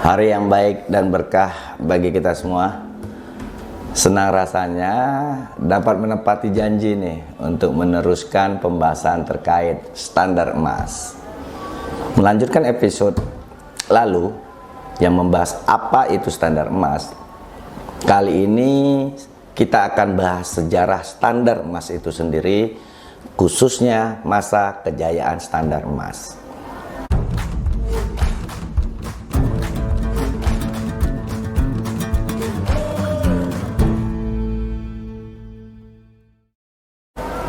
Hari yang baik dan berkah bagi kita semua. Senang rasanya dapat menepati janji nih untuk meneruskan pembahasan terkait standar emas. Melanjutkan episode lalu yang membahas apa itu standar emas. Kali ini kita akan bahas sejarah standar emas itu sendiri, khususnya masa kejayaan standar emas.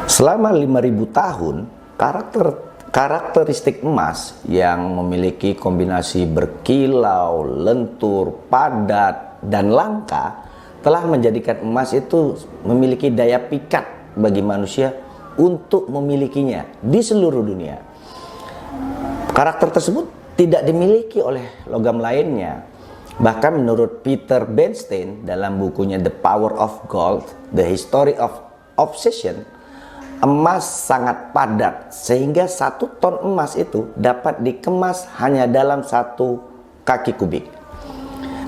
Selama 5.000 tahun, karakteristik emas yang memiliki kombinasi berkilau, lentur, padat, dan langka telah menjadikan emas itu memiliki daya pikat bagi manusia untuk memilikinya di seluruh dunia. Karakter tersebut tidak dimiliki oleh logam lainnya. Bahkan menurut Peter Bernstein dalam bukunya The Power of Gold, The History of Obsession, emas sangat padat sehingga 1 ton emas itu dapat dikemas hanya dalam 1 kaki kubik.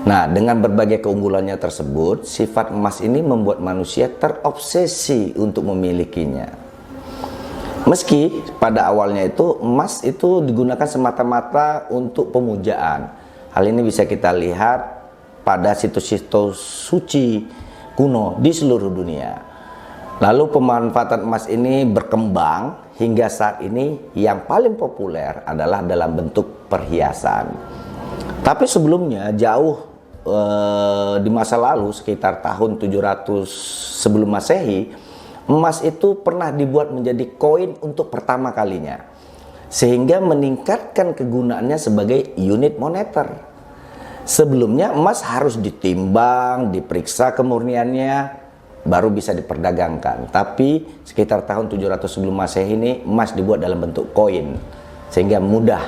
Nah, dengan berbagai keunggulannya tersebut, sifat emas ini membuat manusia terobsesi untuk memilikinya. Meski pada awalnya itu emas itu digunakan semata-mata untuk pemujaan. Hal ini bisa kita lihat pada situs-situs suci kuno di seluruh dunia. Lalu pemanfaatan emas ini berkembang hingga saat ini yang paling populer adalah dalam bentuk perhiasan. Tapi sebelumnya jauh di masa lalu sekitar tahun 700 sebelum Masehi, emas itu pernah dibuat menjadi koin untuk pertama kalinya, sehingga meningkatkan kegunaannya sebagai unit moneter. Sebelumnya emas harus ditimbang, diperiksa kemurniannya, baru bisa diperdagangkan. Tapi sekitar tahun 700 sebelum Masehi ini emas dibuat dalam bentuk koin sehingga mudah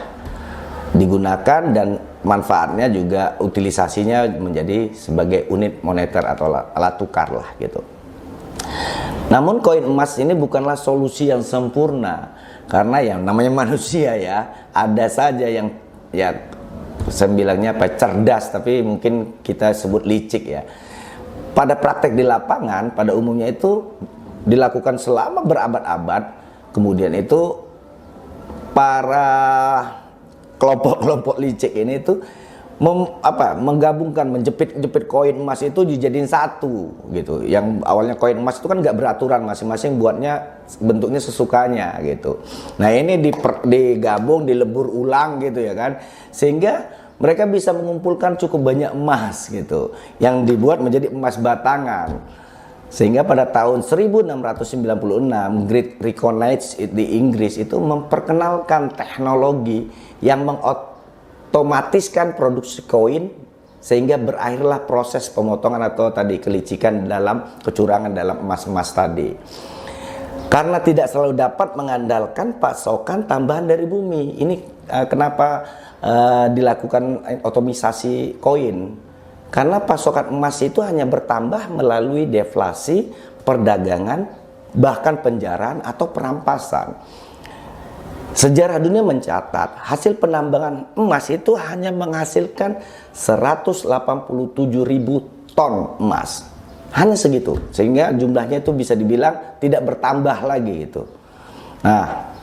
digunakan dan manfaatnya juga utilisasinya menjadi sebagai unit moneter atau alat tukar lah gitu. Namun koin emas ini bukanlah solusi yang sempurna, karena yang namanya manusia ya, ada saja yang ya saya bilangnya apa, cerdas, tapi mungkin kita sebut licik ya. Pada praktek di lapangan, pada umumnya itu dilakukan selama berabad-abad. Kemudian itu para kelompok-kelompok licik ini itu menggabungkan, menjepit koin emas itu dijadiin satu gitu. Yang awalnya koin emas itu kan nggak beraturan, masing-masing buatnya bentuknya sesukanya gitu. Nah ini digabung, dilebur ulang gitu ya kan, sehingga mereka bisa mengumpulkan cukup banyak emas gitu, yang dibuat menjadi emas batangan. Sehingga pada tahun 1696, Great Reconnaissance di Inggris itu memperkenalkan teknologi yang mengotomatiskan produksi koin, sehingga berakhirlah proses pemotongan atau tadi kelicikan dalam kecurangan dalam emas-emas tadi. Karena tidak selalu dapat mengandalkan pasokan tambahan dari bumi. Ini kenapa dilakukan otomisasi koin, karena pasokan emas itu hanya bertambah melalui deflasi, perdagangan, bahkan penjarahan atau perampasan. Sejarah dunia mencatat hasil penambangan emas itu hanya menghasilkan 187.000 ton emas, hanya segitu, sehingga jumlahnya itu bisa dibilang tidak bertambah lagi gitu. Nah,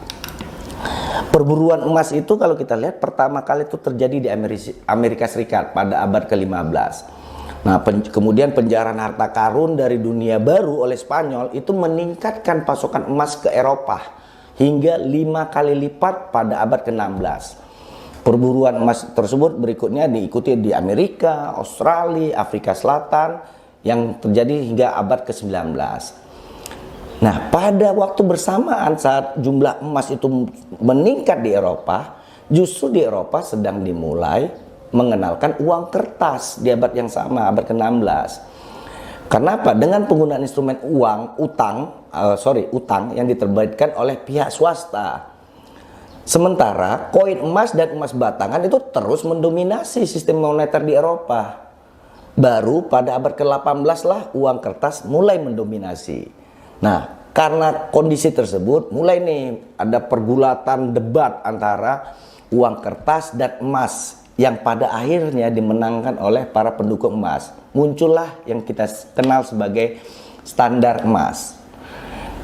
perburuan emas itu kalau kita lihat pertama kali itu terjadi di Amerika Serikat pada abad ke-15. Nah, kemudian penjarahan harta karun dari dunia baru oleh Spanyol itu meningkatkan pasokan emas ke Eropa hingga 5 kali lipat pada abad ke-16. Perburuan emas tersebut berikutnya diikuti di Amerika, Australia, Afrika Selatan yang terjadi hingga abad ke-19. Nah, pada waktu bersamaan saat jumlah emas itu meningkat di Eropa, justru di Eropa sedang dimulai mengenalkan uang kertas di abad yang sama, abad ke-16. Kenapa? Dengan penggunaan instrumen utang yang diterbitkan oleh pihak swasta. Sementara koin emas dan emas batangan itu terus mendominasi sistem moneter di Eropa. Baru pada abad ke-18 lah uang kertas mulai mendominasi. Nah, karena kondisi tersebut mulai nih ada pergulatan debat antara uang kertas dan emas yang pada akhirnya dimenangkan oleh para pendukung emas. Muncullah yang kita kenal sebagai standar emas.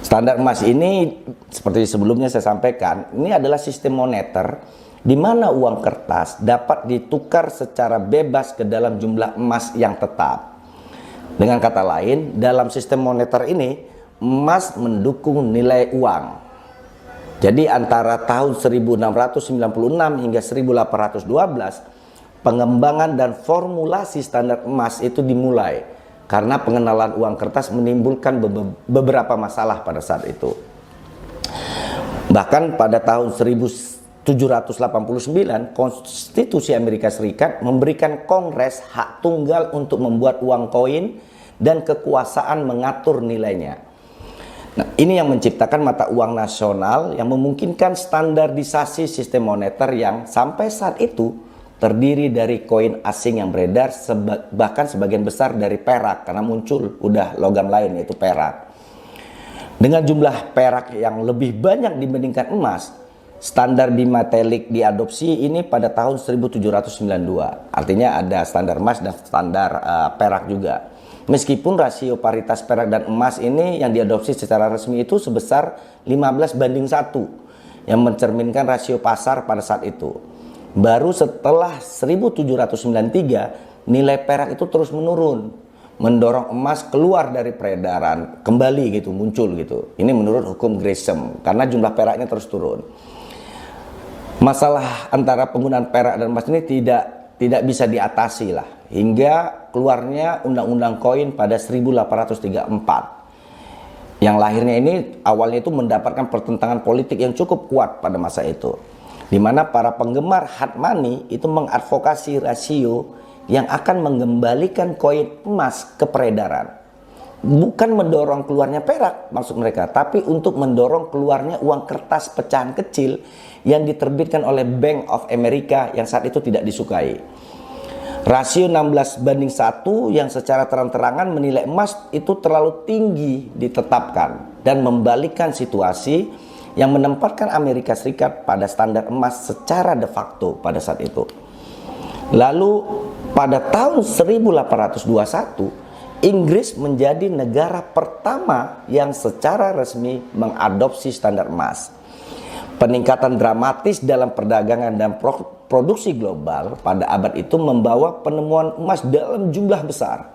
Standar emas ini seperti sebelumnya saya sampaikan, ini adalah sistem moneter di mana uang kertas dapat ditukar secara bebas ke dalam jumlah emas yang tetap. Dengan kata lain, dalam sistem moneter ini, emas mendukung nilai uang. Jadi antara tahun 1696 hingga 1812, pengembangan dan formulasi standar emas itu dimulai karena pengenalan uang kertas menimbulkan beberapa masalah pada saat itu. Bahkan pada tahun 1789, Konstitusi Amerika Serikat memberikan Kongres hak tunggal untuk membuat uang koin dan kekuasaan mengatur nilainya. Nah, ini yang menciptakan mata uang nasional yang memungkinkan standarisasi sistem moneter yang sampai saat itu terdiri dari koin asing yang beredar, bahkan sebagian besar dari perak karena muncul udah logam lain yaitu perak. Dengan jumlah perak yang lebih banyak dibandingkan emas, standar bimetalik diadopsi ini pada tahun 1792. Artinya ada standar emas dan standar perak juga. Meskipun rasio paritas perak dan emas ini yang diadopsi secara resmi itu sebesar 15:1 yang mencerminkan rasio pasar pada saat itu. Baru setelah 1793 nilai perak itu terus menurun, mendorong emas keluar dari peredaran, kembali gitu, muncul gitu. Ini menurut hukum Gresham karena jumlah peraknya terus turun. Masalah antara penggunaan perak dan emas ini tidak bisa diatasi lah hingga keluarnya undang-undang koin pada 1834 yang lahirnya ini awalnya itu mendapatkan pertentangan politik yang cukup kuat pada masa itu, di mana para penggemar hard money itu mengadvokasi rasio yang akan mengembalikan koin emas ke peredaran, bukan mendorong keluarnya perak maksud mereka, tapi untuk mendorong keluarnya uang kertas pecahan kecil yang diterbitkan oleh Bank of America yang saat itu tidak disukai. Rasio 16:1 yang secara terang-terangan menilai emas itu terlalu tinggi ditetapkan dan membalikkan situasi yang menempatkan Amerika Serikat pada standar emas secara de facto pada saat itu. Lalu pada tahun 1821 Inggris menjadi negara pertama yang secara resmi mengadopsi standar emas. Peningkatan dramatis dalam perdagangan dan produksi global pada abad itu membawa penemuan emas dalam jumlah besar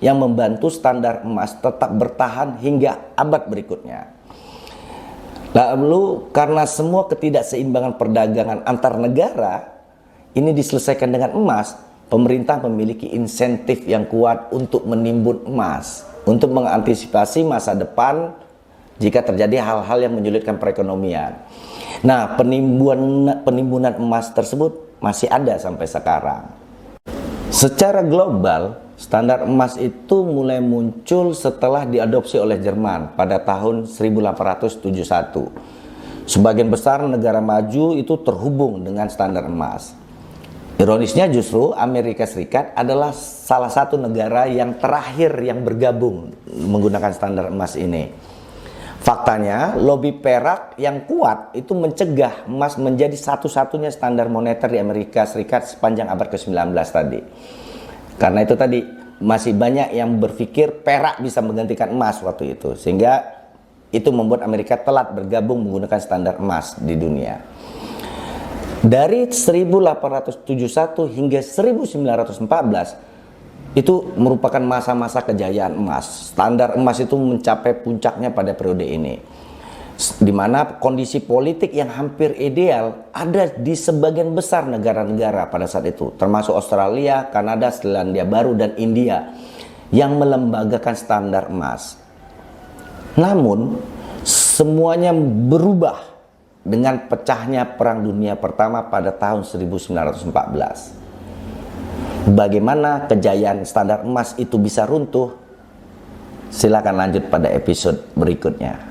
yang membantu standar emas tetap bertahan hingga abad berikutnya. Lalu karena semua ketidakseimbangan perdagangan antar negara ini diselesaikan dengan emas, pemerintah memiliki insentif yang kuat untuk menimbun emas untuk mengantisipasi masa depan jika terjadi hal-hal yang menyulitkan perekonomian. Nah, penimbunan emas tersebut masih ada sampai sekarang. Secara global, standar emas itu mulai muncul setelah diadopsi oleh Jerman pada tahun 1871. Sebagian besar negara maju itu terhubung dengan standar emas. Ironisnya justru Amerika Serikat adalah salah satu negara yang terakhir yang bergabung menggunakan standar emas ini. Faktanya, lobi perak yang kuat itu mencegah emas menjadi satu-satunya standar moneter di Amerika Serikat sepanjang abad ke-19 tadi. Karena itu tadi, masih banyak yang berpikir perak bisa menggantikan emas waktu itu. Sehingga itu membuat Amerika telat bergabung menggunakan standar emas di dunia. Dari 1871 hingga 1914, itu merupakan masa-masa kejayaan emas. Standar emas itu mencapai puncaknya pada periode ini, di mana kondisi politik yang hampir ideal ada di sebagian besar negara-negara pada saat itu, termasuk Australia, Kanada, Selandia Baru, dan India yang melembagakan standar emas. Namun, semuanya berubah dengan pecahnya Perang Dunia Pertama pada tahun 1914. Bagaimana kejayaan standar emas itu bisa runtuh? Silakan lanjut pada episode berikutnya.